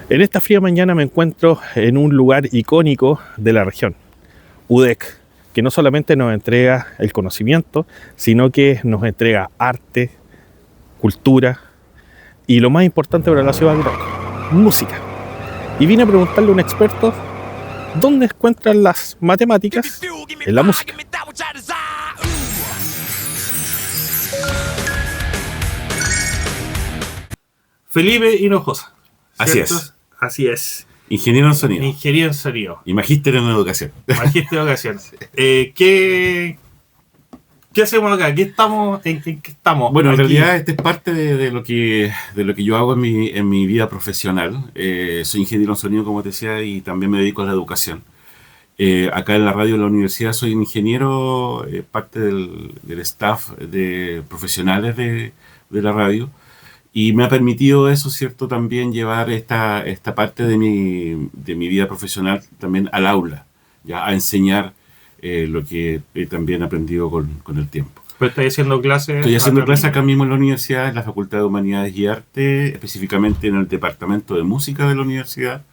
En esta fría mañana me encuentro en un lugar icónico de la región, UDEC, que no solamente nos entrega el conocimiento, sino que nos entrega arte, cultura y lo más importante para la ciudad de Bangkok, música. Y vine a preguntarle a un experto dónde encuentran las matemáticas en la música. Felipe Hinojosa. Así es. Así es. Ingeniero en sonido. Ingeniero en sonido. Y magíster en educación. Magíster en educación. ¿Qué hacemos acá? ¿En qué estamos? Bueno, en aquí? realidad este es parte de lo que yo hago en mi vida profesional. Soy ingeniero en sonido, como te decía, y también me dedico a la educación. Acá en la radio de la universidad soy un ingeniero, parte del staff de profesionales de la radio. Y me ha permitido eso, ¿cierto? También llevar esta parte de mi vida profesional también al aula, ya a enseñar lo que he también aprendido con el tiempo. ¿Pero estás haciendo clases? Estoy haciendo clases acá mismo en la universidad, en la Facultad de Humanidades y Arte, específicamente en el Departamento de Música de la universidad,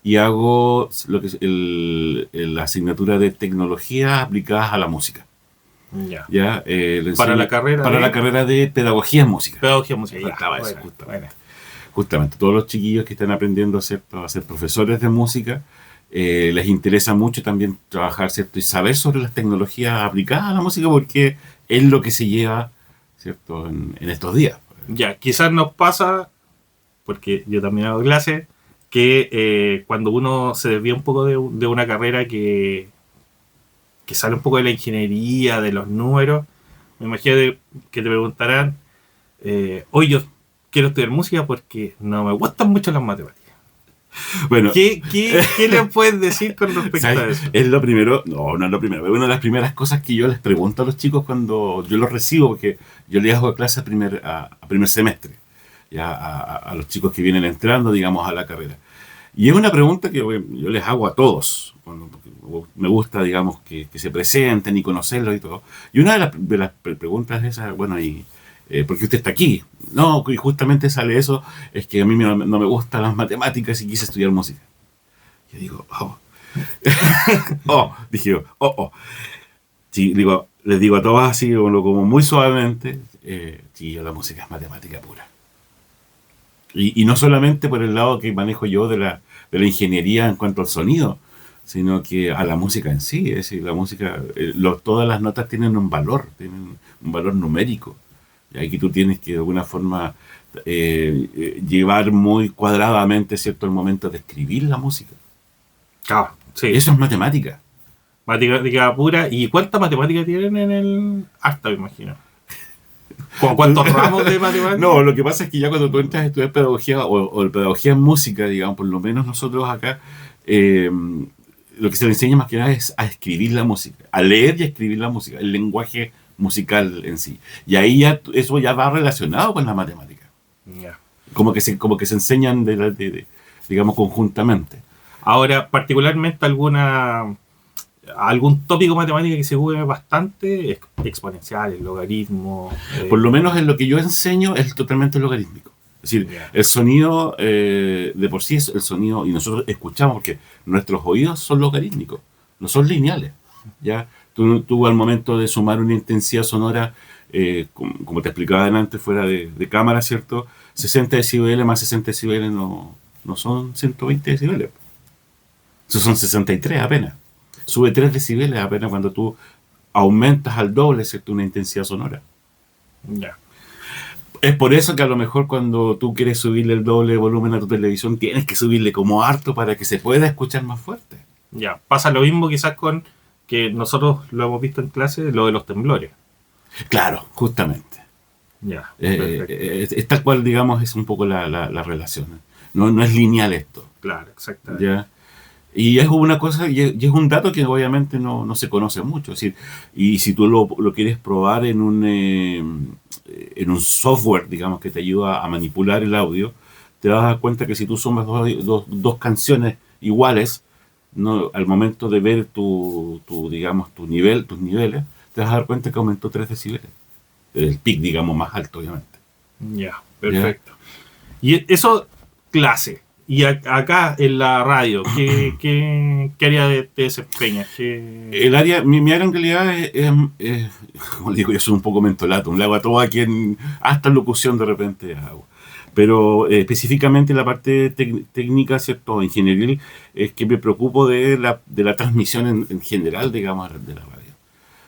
y hago lo que es la asignatura de tecnologías aplicadas a la música. Ya, para la carrera de pedagogía en música. Pedagogía en música. Ahí estaba eso, justamente. Todos los chiquillos que están aprendiendo, ¿cierto?, a ser profesores de música, les interesa mucho también trabajar, ¿cierto?, y saber sobre las tecnologías aplicadas a la música, porque es lo que se lleva, ¿cierto?, en estos días. Ya, quizás nos pasa, porque yo también hago clases, que cuando uno se desvía un poco de una carrera que sale un poco de la ingeniería, de los números, me imagino que te preguntarán, hoy yo quiero estudiar música porque no me gustan mucho las matemáticas. Bueno, ¿Qué le puedes decir con respecto a eso? Es lo primero, no es lo primero, es una de las primeras cosas que yo les pregunto a los chicos cuando yo los recibo, porque yo les hago clase a primer semestre, ya a los chicos que vienen entrando, digamos, a la carrera. Y es una pregunta que yo les hago a todos, me gusta, digamos, que se presenten y conocerlos y todo. Y una de las preguntas es esa, bueno, ¿por qué usted está aquí? No, y justamente sale eso, es que a mí no me gustan las matemáticas y quise estudiar música. Yo digo, dije yo, Sí, les digo a todos así, como muy suavemente, sí, la música es matemática pura. Y no solamente por el lado que manejo yo de la ingeniería en cuanto al sonido, sino que a la música en sí. Es decir, la música, todas las notas tienen un valor numérico. Y aquí tú tienes que de alguna forma llevar muy cuadradamente, ¿cierto?, el momento de escribir la música. Claro, sí. Eso es matemática. Matemática pura. ¿Y cuánta matemática tienen en el acta, me imagino? ¿Cuántos ramos de matemáticas? No, lo que pasa es que ya cuando tú entras a estudiar pedagogía o pedagogía en música, digamos, por lo menos nosotros acá, lo que se le enseña más que nada es a escribir la música, a leer y a escribir la música, el lenguaje musical en sí. Y ahí eso ya va relacionado con la matemática. Yeah. Como que se enseñan digamos, conjuntamente. Ahora, particularmente algún tópico matemático que se usa bastante, exponenciales, logaritmos. Por lo menos en lo que yo enseño es totalmente logarítmico. Es decir, el sonido de por sí es el sonido, y nosotros escuchamos porque nuestros oídos son logarítmicos, no son lineales. ¿Ya? Tú al momento de sumar una intensidad sonora, como te explicaba antes fuera de cámara, ¿cierto? 60 decibeles más 60 decibeles no son 120 decibeles. Esos son 63 apenas. Sube 3 decibeles apenas cuando tú aumentas al doble, ¿cierto?, una intensidad sonora. Ya. Es por eso que a lo mejor cuando tú quieres subirle el doble de volumen a tu televisión, tienes que subirle como harto para que se pueda escuchar más fuerte. Ya, pasa lo mismo quizás con que nosotros lo hemos visto en clase, lo de los temblores. Claro, justamente. Ya. Es tal cual, digamos, es un poco la relación. No es lineal esto. Claro, exactamente. ¿Ya? Y es una cosa, y es un dato que obviamente no se conoce mucho. Es decir, y si tú lo quieres probar en un software, digamos, que te ayuda a manipular el audio, te vas a dar cuenta que si tú sumas dos canciones iguales, al momento de ver digamos, tus niveles, te vas a dar cuenta que aumentó 3 decibeles. El pic, digamos, más alto, obviamente. Ya, perfecto. ¿Ya? Y eso, clase. Y acá en la radio, ¿qué área te desempeñas? El área, mi área en realidad como le digo, yo soy un poco mentolato, un lago a todo aquí hasta locución de repente hago. Pero específicamente la parte técnica, ¿cierto? Ingenieril, es que me preocupo de la transmisión en general, digamos, de la radio.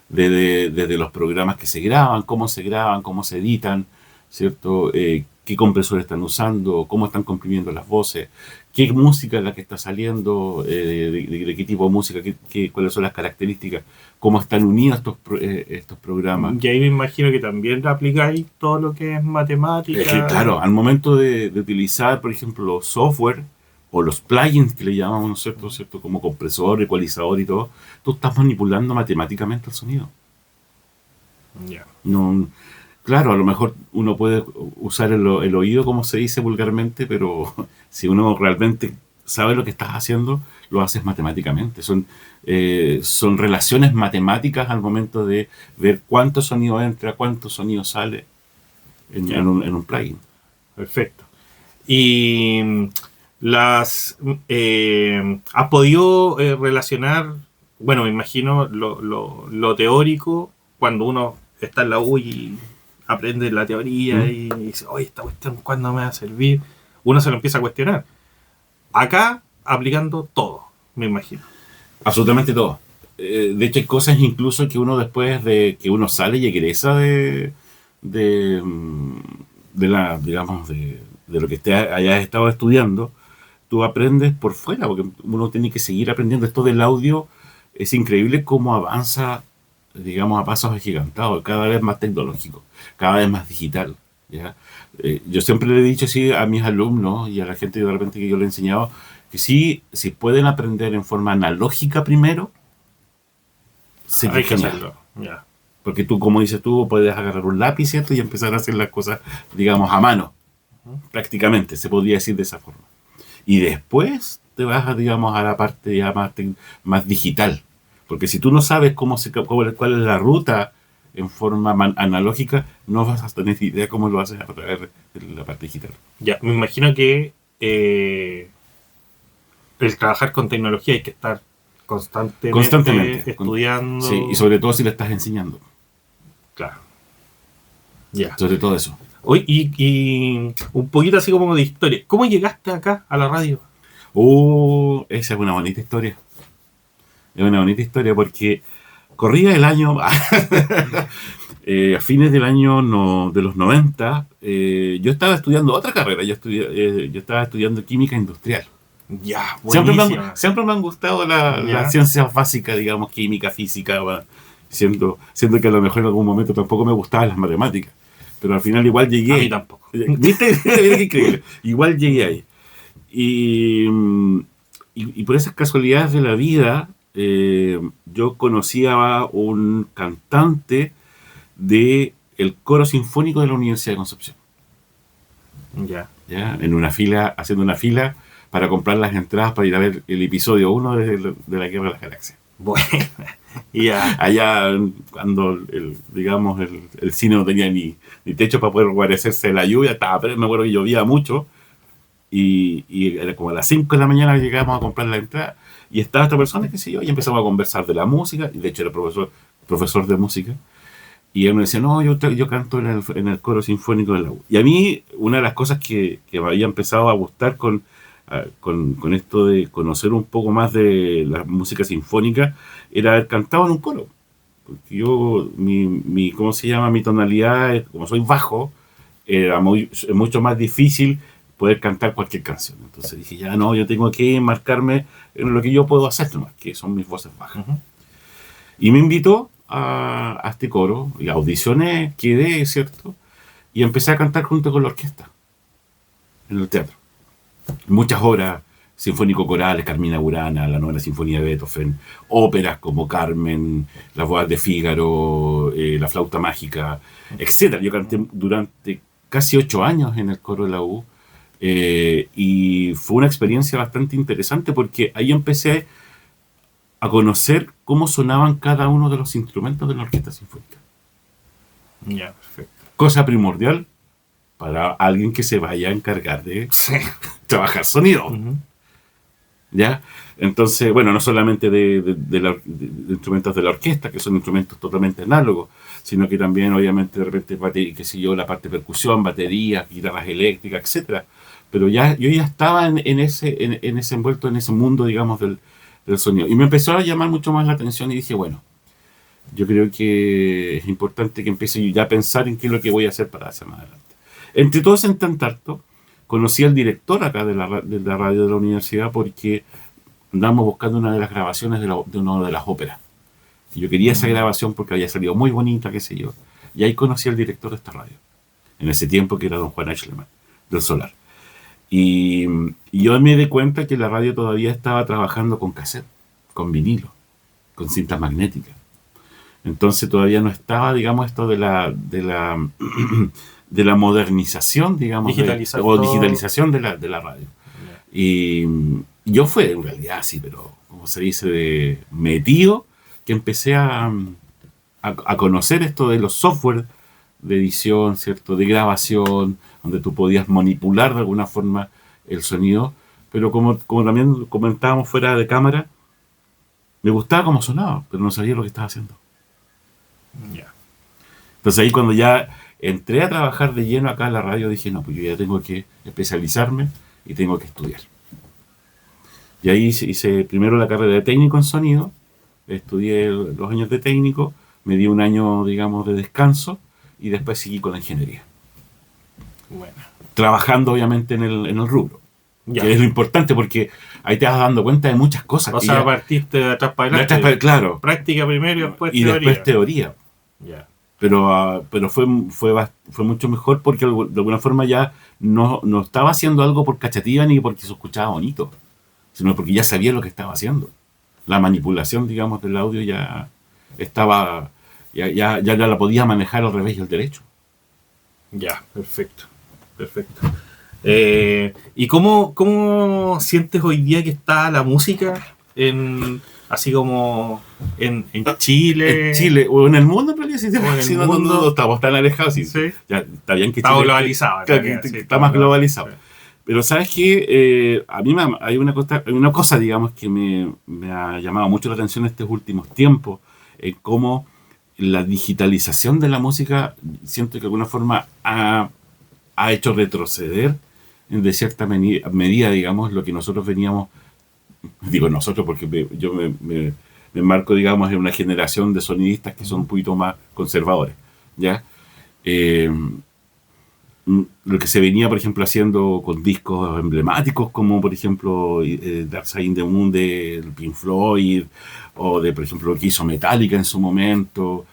Desde los programas que se graban, cómo se editan, ¿cierto? Qué compresores están usando, cómo están comprimiendo las voces, qué música es la que está saliendo, de qué tipo de música, cuáles son las características, cómo están unidos estos programas. Y ahí me imagino que también aplicáis todo lo que es matemática. Claro, al momento de utilizar, por ejemplo, los software o los plugins que le llamamos, ¿no es cierto? ¿Cierto? Como compresor, ecualizador y todo, tú estás manipulando matemáticamente el sonido. Yeah. No, claro, a lo mejor uno puede usar el oído, como se dice vulgarmente, pero si uno realmente sabe lo que estás haciendo, lo haces matemáticamente. Son relaciones matemáticas al momento de ver cuánto sonido entra, cuánto sonido sale en un plugin. Perfecto. Y ¿has podido relacionar, bueno, me imagino lo teórico, cuando uno está en la U y aprende la teoría y dice, oye, esta cuestión, ¿cuándo me va a servir? Uno se lo empieza a cuestionar. Acá, aplicando todo, me imagino. Absolutamente todo. De hecho, hay cosas incluso que uno después de que uno sale y egresa de la, digamos, de lo que hayas estado estudiando, tú aprendes por fuera, porque uno tiene que seguir aprendiendo. Esto del audio es increíble cómo avanza, digamos, a pasos agigantados, cada vez más tecnológico, cada vez más digital. ¿Ya? Yo siempre le he dicho así a mis alumnos y a la gente de repente que yo le he enseñado, que si pueden aprender en forma analógica primero, hay que hacerlo. Yeah. Porque tú, como dices tú, puedes agarrar un lápiz, ¿cierto? Y empezar a hacer las cosas, digamos, a mano. Prácticamente, se podría decir de esa forma. Y después te vas, digamos, a la parte ya más digital. Porque si tú no sabes cuál es la ruta en forma analógica, no vas a tener idea cómo lo haces a través de la parte digital. Ya, me imagino que el trabajar con tecnología hay que estar constantemente estudiando. Sí, y sobre todo si le estás enseñando. Claro. Ya. Sobre todo eso. Oye, y un poquito así como de historia. ¿Cómo llegaste acá a la radio? Esa es una bonita historia. Es una bonita historia porque corría el año, a fines del año de los 90, yo estaba estudiando otra carrera. Yo estaba estudiando química industrial. Ya, siempre me han gustado las ciencias básicas, digamos, química, física, siendo que a lo mejor en algún momento tampoco me gustaban las matemáticas. Pero al final igual llegué. A mí tampoco. ¿Viste? Qué increíble. Igual llegué ahí. Y por esas casualidades de la vida, yo conocí a un cantante del Coro Sinfónico de la Universidad de Concepción. Ya. En una fila, haciendo una fila para comprar las entradas para ir a ver el episodio 1 de la Guerra de las Galaxias. Bueno, ya. Allá, cuando el cine no tenía ni techo para poder guarecerse de la lluvia, pero me acuerdo que llovía mucho. Y era como a las 5 de la mañana llegamos a comprar la entrada. Y estaba esta persona, qué sé yo, y empezamos a conversar de la música. Y de hecho era profesor de música. Y él me decía, no, yo canto en el Coro Sinfónico de la U. Y a mí, una de las cosas que me había empezado a gustar con esto de conocer un poco más de la música sinfónica era haber cantado en un coro. Porque yo, ¿cómo se llama? Mi tonalidad, como soy bajo, era mucho más difícil poder cantar cualquier canción. Entonces dije, ya no, yo tengo que marcarme en lo que yo puedo hacer nomás, que son mis voces bajas. Uh-huh. Y me invitó a este coro, y audicioné, quedé, ¿cierto? Y empecé a cantar junto con la orquesta en el teatro. Muchas obras sinfónico-corales, Carmina Burana, la Novena Sinfonía de Beethoven, óperas como Carmen, Las Bodas de Fígaro, La Flauta Mágica, etc. Yo canté durante casi 8 años en el coro de la U, y fue una experiencia bastante interesante porque ahí empecé a conocer cómo sonaban cada uno de los instrumentos de la orquesta sinfónica. Ya, perfecto. Cosa primordial para alguien que se vaya a encargar de trabajar sonido. Ujú. ¿Ya? Entonces, bueno, no solamente de instrumentos de la orquesta, que son instrumentos totalmente análogos, sino que también, obviamente, de repente, qué sé yo, la parte de percusión, baterías, guitarras eléctricas, etcétera. Pero yo ya estaba en ese envuelto en ese mundo, digamos, del sonido. Y me empezó a llamar mucho más la atención y dije, bueno, yo creo que es importante que empiece ya a pensar en qué es lo que voy a hacer para hacer más adelante. Entre todos, en tanto, conocí al director acá de la radio de la universidad porque andábamos buscando una de las grabaciones de una de las óperas. Y yo quería esa grabación porque había salido muy bonita, qué sé yo. Y ahí conocí al director de esta radio. En ese tiempo, que era don Juan Eichleman, del Solar. Y, y yo me di cuenta que la radio todavía estaba trabajando con cassette, con vinilo, con cintas magnéticas. Entonces todavía no estaba, digamos, esto de la modernización, digamos, Digitalizar o todo. digitalización de la radio. Y yo fue en realidad así, pero como se dice, de metido, que empecé a conocer esto de los software de edición, ¿cierto? De grabación, donde tú podías manipular de alguna forma el sonido, pero como también comentábamos fuera de cámara, me gustaba cómo sonaba, pero no sabía lo que estaba haciendo. Ya. Entonces ahí cuando ya entré a trabajar de lleno acá en la radio, dije, no, pues yo ya tengo que especializarme y tengo que estudiar. Y ahí hice primero la carrera de técnico en sonido, estudié los años de técnico, me di un año, digamos, de descanso y después seguí con la ingeniería. Bueno. Trabajando obviamente en el rubro, Ya. que es lo importante porque ahí te vas dando cuenta de muchas cosas. O que sea, ya- partiste de atrás para de adelante. atrás claro, Práctica primero y después y teoría. después teoría. Ya. Pero fue mucho mejor porque de alguna forma ya no estaba haciendo algo por cachativa ni porque se escuchaba bonito, sino porque ya sabía lo que estaba haciendo. La manipulación, digamos, del audio ya estaba, ya la podía manejar al revés y al derecho. Ya, perfecto. Perfecto. ¿Y cómo sientes hoy día que está la música así como en Chile? En Chile, o en el mundo en realidad, si, O en el si mundo. no estamos tan alejados. Sí. Ya, está bien que Está Chile globalizado. claro, en realidad, que sí, está más globalizado. Sí. Pero sabes que a mí hay una cosa, digamos, que me ha llamado mucho la atención en estos últimos tiempos, cómo la digitalización de la música, siento que de alguna forma ha hecho retroceder de cierta medida, digamos, lo que nosotros veníamos, digo nosotros porque yo me enmarco, digamos, en una generación de sonidistas que son un poquito más conservadores, ¿ya? Eh, lo que se venía, por ejemplo, haciendo con discos emblemáticos, como por ejemplo Dark Side of the Moon de Pink Floyd, o de, por ejemplo, lo que hizo Metallica en su momento,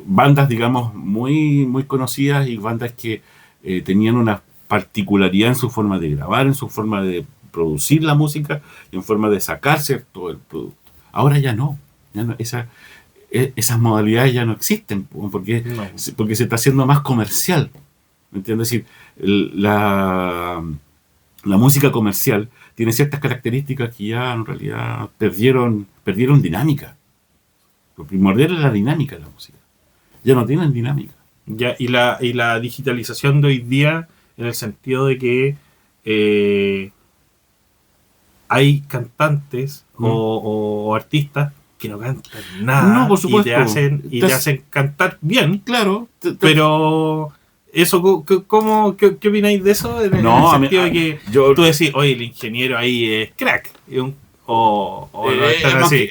bandas, digamos, muy, muy conocidas y bandas que tenían una particularidad en su forma de grabar, en su forma de producir la música y en forma de sacar cierto el producto. Ahora ya no, esas modalidades ya no existen, porque se está haciendo más comercial. ¿Me entiendes? Es decir, la música comercial tiene ciertas características que ya en realidad perdieron dinámica. Lo primordial es la dinámica de la música. Ya no tienen dinámica. Ya, y la digitalización de hoy día, en el sentido de que hay cantantes o artistas que no cantan nada, No, por supuesto. y te hacen cantar bien, Claro. pero eso, ¿qué opináis de eso? En No, el sentido de que yo, tú decís, oye, el ingeniero ahí es crack, o no es tan así.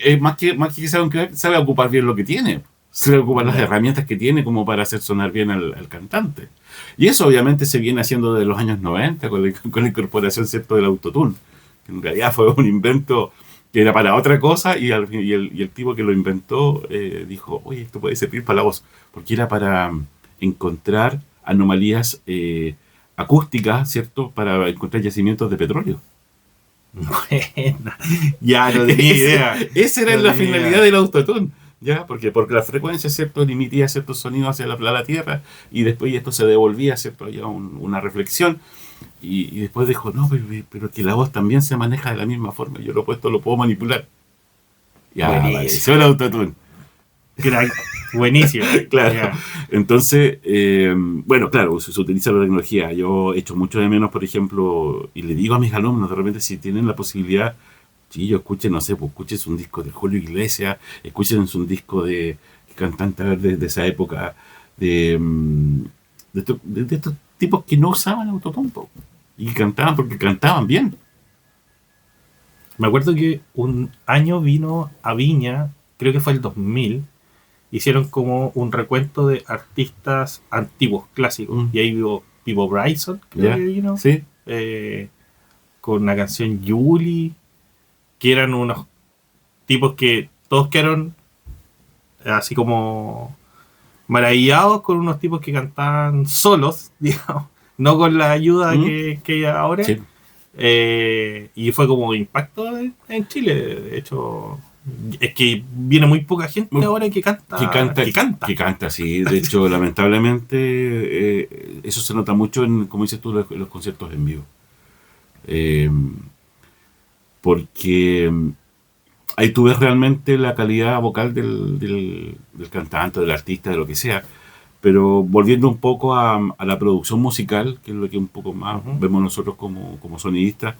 más que sea un crack, sabe ocupar bien lo que tiene. Sabe ocupar las herramientas que tiene como para hacer sonar bien al cantante. Y eso obviamente se viene haciendo desde los años 90 con la incorporación, ¿cierto?, del autotune, que en realidad fue un invento que era para otra cosa y el tipo que lo inventó dijo, oye, esto puede servir para la voz, porque era para encontrar anomalías acústicas, ¿cierto?, para encontrar yacimientos de petróleo. Buena. Ya no tenía idea. Esa era No la tenía finalidad idea. del autotune, ¿ya? Porque la frecuencia, ¿cierto?, emitía ciertos sonidos hacia la Tierra y después esto se devolvía, ¿cierto?, ya una reflexión y después dijo, no, pero que la voz también se maneja de la misma forma, yo lo puedo manipular. Ya Buenísimo. apareció el autotune. Crack, buenísimo. Claro. Ya. Entonces, bueno, claro, se utiliza la tecnología. Yo echo mucho de menos, por ejemplo, y le digo a mis alumnos de repente si tienen la posibilidad, chiquillos, escuchen, no sé, pues escuchen un disco de Julio Iglesias, escuchen un disco de cantantes de esa época, de, de estos tipos que no usaban autotune po, y cantaban porque cantaban bien. Me acuerdo que un año vino a Viña, creo que fue el 2000, hicieron como un recuento de artistas antiguos, clásicos. Mm, Y ahí vio Pipo Bryson, creo que ¿ya? vino, ¿Sí? con una canción Julie, que eran unos tipos que todos quedaron así como maravillados con unos tipos que cantaban solos, digamos, no con la ayuda Mm, que hay ahora. sí. Y fue como impacto en Chile. De hecho, es que viene muy poca gente ahora que Que canta. canta, Que canta. que canta, sí. De hecho, lamentablemente, eso se nota mucho en, como dices tú, los conciertos en vivo. Eh, porque ahí tú ves realmente la calidad vocal del cantante, del artista, de lo que sea. Pero volviendo un poco a la producción musical, que es lo que un poco más Ujú. vemos nosotros como sonidistas,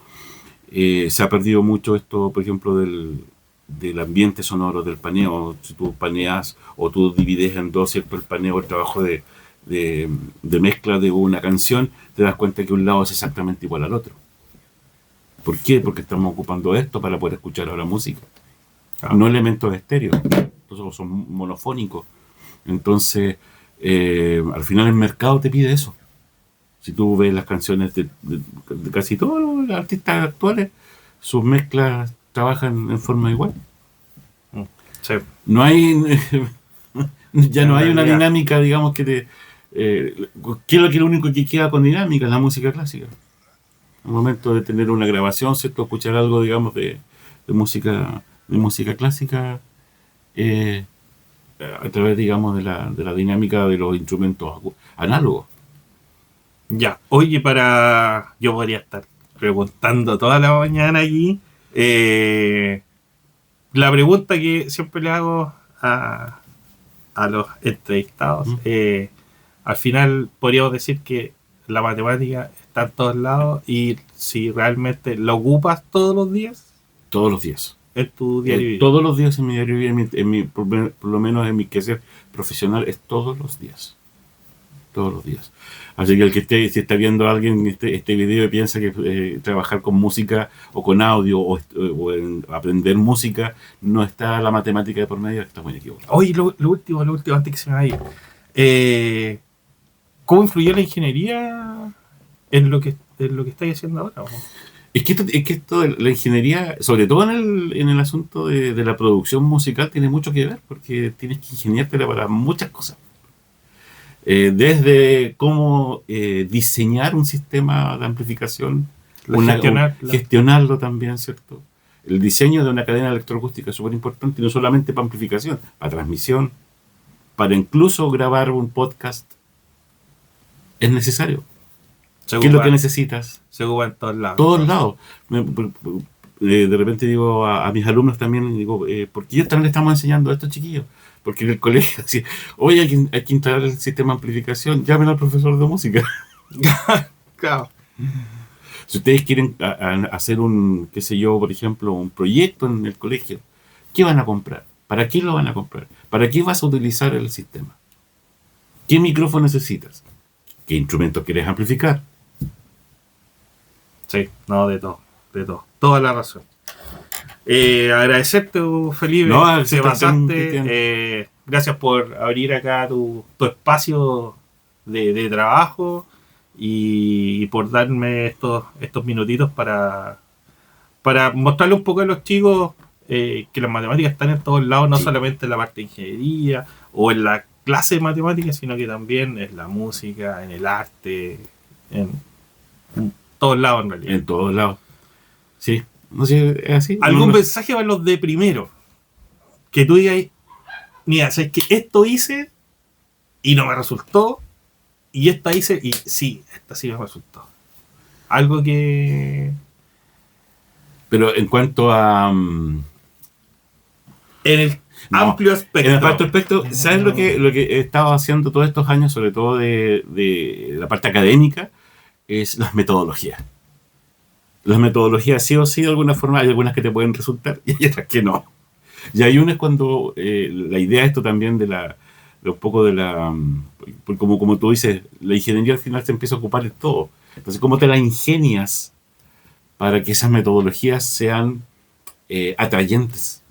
se ha perdido mucho esto, por ejemplo, del ambiente sonoro, del paneo. Si tú paneas o tú divides en dos, ¿cierto? El paneo, el trabajo de mezcla de una canción, te das cuenta que un lado es exactamente igual al otro. ¿Por qué? Porque estamos ocupando esto para poder escuchar ahora música. Ah, No elementos estéreos, entonces son monofónicos. Entonces, al final el mercado te pide eso. Si tú ves las canciones de casi todos los artistas actuales, sus mezclas trabajan en forma igual. mm, sí, No hay, ya no en hay una realidad. dinámica, digamos, ¿qué es lo único que queda con dinámica? La música clásica. Al momento de tener una grabación, ¿cierto? Escuchar algo, digamos, de música clásica, eh, a través, digamos, de la dinámica de los instrumentos análogos. Ya. Oye, para. Yo podría estar preguntando toda la mañana aquí. eh, la pregunta que siempre le hago a los entrevistados. ¿Mm? Al final podríamos decir que la matemática está en todos lados y si realmente la ocupas todos los días Todos los días. en tu diario vivir. Todos los días en mi diario, por lo menos en mi quehacer profesional, es todos los días. Todos los días. Así que si está viendo a alguien este video y piensa que trabajar con música o con audio o en aprender música no está la matemática de por medio, está muy equivocado. Oye, lo último, antes que se me vaya. Eh, ¿Cómo influyó la ingeniería en lo que estáis haciendo ahora? ¿O? Es que esto de la ingeniería, sobre todo en el asunto de la producción musical, tiene mucho que ver porque tienes que ingeniártela para muchas cosas. Desde cómo diseñar un sistema de amplificación, Gestionarla. gestionarlo también, ¿cierto? El diseño de una cadena electroacústica es súper importante, no solamente para amplificación, para transmisión, para incluso grabar un podcast, es necesario. Se ¿Qué es lo que ocupa, necesitas? se ocupa en todos lados. Todos Entonces. lados. De repente digo a mis alumnos también, digo, ¿por qué también le estamos enseñando a estos chiquillos? Porque en el colegio, así, oye, hay que instalar el sistema de amplificación, llamen al profesor de música. Claro. Si ustedes quieren hacer un, qué sé yo, por ejemplo, un proyecto en el colegio, ¿qué van a comprar? ¿Para qué lo van a comprar? ¿Para qué vas a utilizar el sistema? ¿Qué micrófono necesitas? ¿Qué instrumentos quieres amplificar? Sí, no, de todo, de todo. Toda la razón. Agradecerte, Felipe, No, te pasaste. Cristian. Gracias por abrir acá tu espacio de trabajo y por darme estos minutitos para mostrarle un poco a los chicos que las matemáticas están en todos lados, no Sí. solamente en la parte de ingeniería o en la clase de matemáticas, sino que también en la música, en el arte, en todos lados en realidad. En todos lados. Sí. No sé, es así. ¿Algún mensaje para los de primero? Que tú digas, mira, sabes que esto hice y no me resultó, y esta hice y sí, esta sí me resultó. Algo que. Pero en cuanto a En el No, amplio espectro. En el amplio espectro, ¿sabes lo que he estado haciendo todos estos años, sobre todo de la parte académica? Es las metodologías. Las metodologías sí o sí de alguna forma, hay algunas que te pueden resultar y hay otras que no. Y hay una es cuando la idea de esto también de un poco de como tú dices, la ingeniería al final se empieza a ocupar de todo. Entonces, ¿cómo te la ingenias para que esas metodologías sean atrayentes?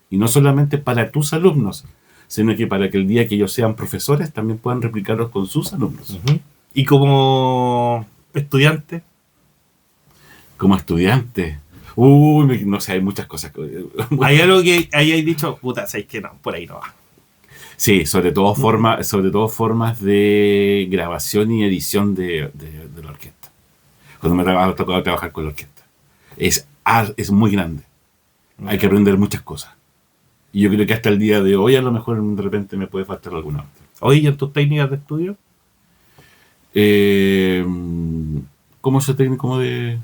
Y no solamente para tus alumnos, sino que para que el día que ellos sean profesores también puedan replicarlos con sus alumnos. Y como estudiante, Como estudiante. Uy, no sé, hay muchas cosas. hay algo que hayáis dicho, puta, sabéis que no, por ahí no va. Sí, sobre todo formas de grabación y edición de la orquesta. Cuando me ha tocado trabajar con la orquesta. Es muy grande. Hay que aprender muchas cosas. Y yo creo que hasta el día de hoy a lo mejor de repente me puede faltar alguna otra. Oye, ¿y en tus técnicas de estudio? ¿Cómo es el técnico de...?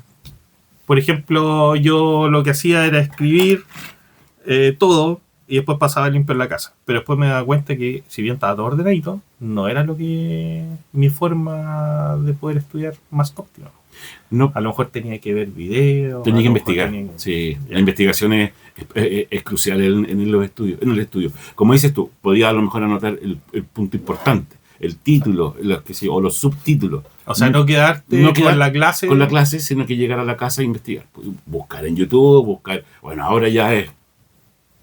Por ejemplo, yo lo que hacía era escribir todo y después pasaba a limpiar la casa. Pero después me daba cuenta que, si bien estaba todo ordenadito, no era lo que mi forma de poder estudiar más óptima. No, A lo mejor tenía que ver videos. tenía a que lo mejor investigar. tenía- Sí, Ya. la investigación es crucial en los estudios, en el estudio. Como dices tú, podía a lo mejor anotar el punto importante, el título, o los subtítulos. O sea, no quedarte No quedar con la clase. con la clase, sino que llegar a la casa e investigar. Buscar en YouTube, Bueno, ahora ya es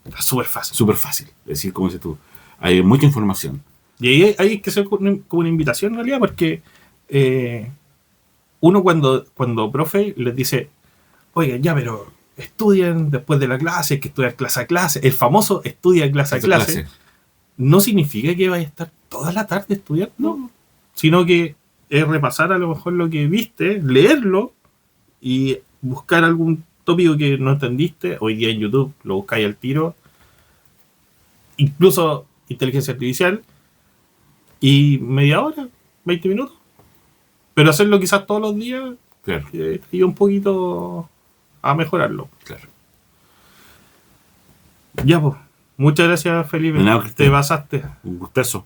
Está súper fácil. súper fácil. Es decir, como dices tú, hay mucha información. Y ahí hay que hacer como una invitación en realidad, porque uno cuando profe les dice, oigan, ya, pero estudien después de la clase, hay que estudiar clase a clase. El famoso estudia clase a Esa clase. No significa que vaya a estar toda la tarde estudiando, No. sino que es repasar a lo mejor lo que viste, leerlo y buscar algún tópico que no entendiste. Hoy día en YouTube lo buscáis al tiro, incluso inteligencia artificial, y media hora, 20 minutos. Pero hacerlo quizás todos los días Claro, te ayuda un poquito a mejorarlo. claro. Ya, pues. Muchas gracias, Felipe. De nada, Te Cristian. pasaste. Un gustazo.